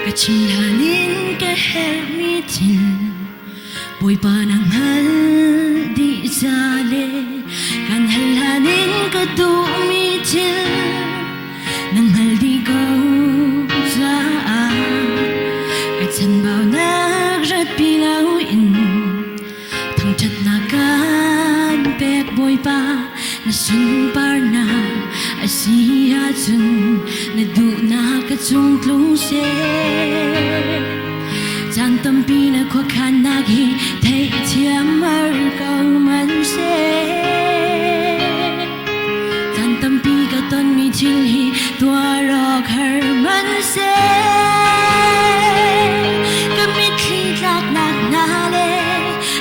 Kacilhanin kahemitin Boy pananghal di sale Kanhalhanin kadumitil Nanghal di ko saan Katsanbaw nagrat pilawin Thangchat nakan pek boy pa Nasumpar na asiya chun Naduna katsung kluse Giang tâm pi na khó khăn nagi thấy chiếm mơ câu mân se Giang tâm pi ka ton mi chil hi tua ro khar mân se Kamit khi lạc nạc na le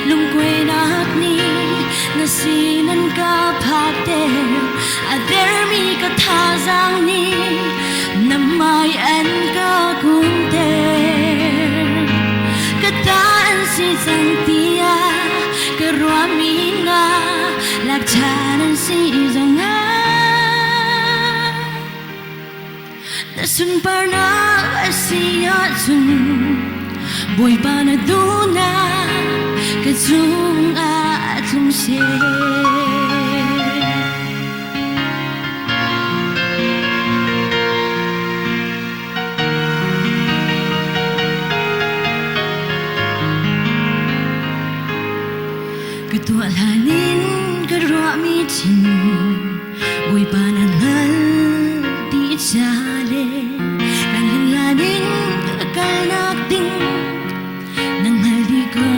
lung quê nak ni na sinan ka phak te Ader mi ka tha giang ni nam mai an ka kun te Si santia keruamina lakchanan si zonga Nasun parna asiya sun boy panaduna kazung atlum se Ketualanin keruamitin boy pananghal di sale Kanhalanin kalakting nanghal di ko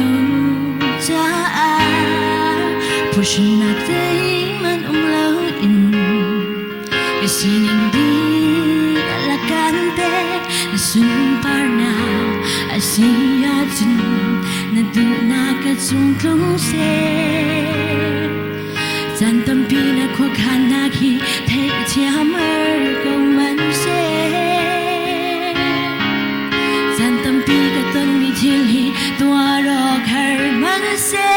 saan Pushin natin man umlawin Kasi hindi alakante Nasumpar na asiyatin Naduna katsung kluse Giang tâm pi na khó khăn nagi thấy chia mơ câu mân se Giang tâm pi ka ton mi thil hi tua ro khar mân se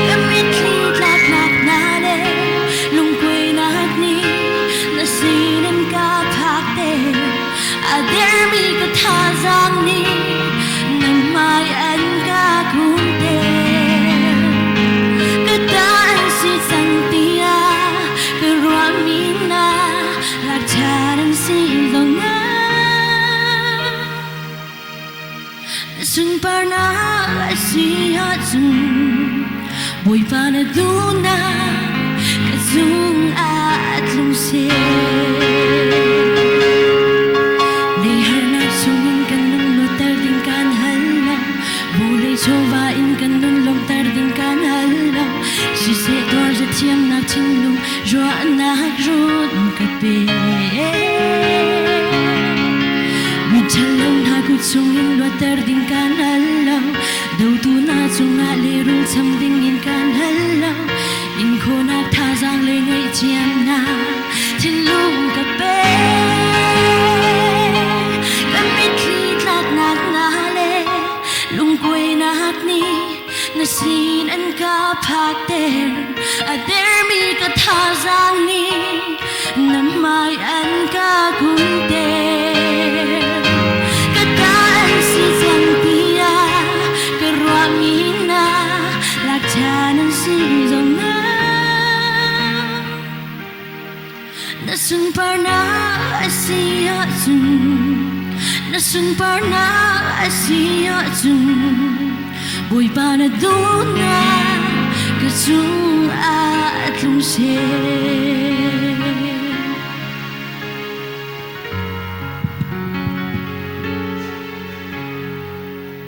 Kamit khi lạc nạc na le lung quê nak ni na sinan ka phak te Ader mi ka tha giang ni mai anh ca cũng tên Ketaan si santia keruamina lakchanan si zonga Nasun parna asiya sun boy panaduna kazung atlum se Chovain kan nun lom tar din kan halo Si se tor za tiam na chin lu Joa na rut ka pe Mi chalong ha ku chung in lo tar din kan halo Dau tu na chung a le rung cham ding in kan halo In ko na tha giang le ngai chiam na Chin lung ka pe Kamit lit lak nak na le lung quê nak ni na sin an ka phak ter Ader mi ka tha giang ni nam mai an ka kun ter Kataan si santia keruamina lakchanan si zonga Nasun parna asiya sun Nasun parna asiya sun boy panaduna kazung atlum se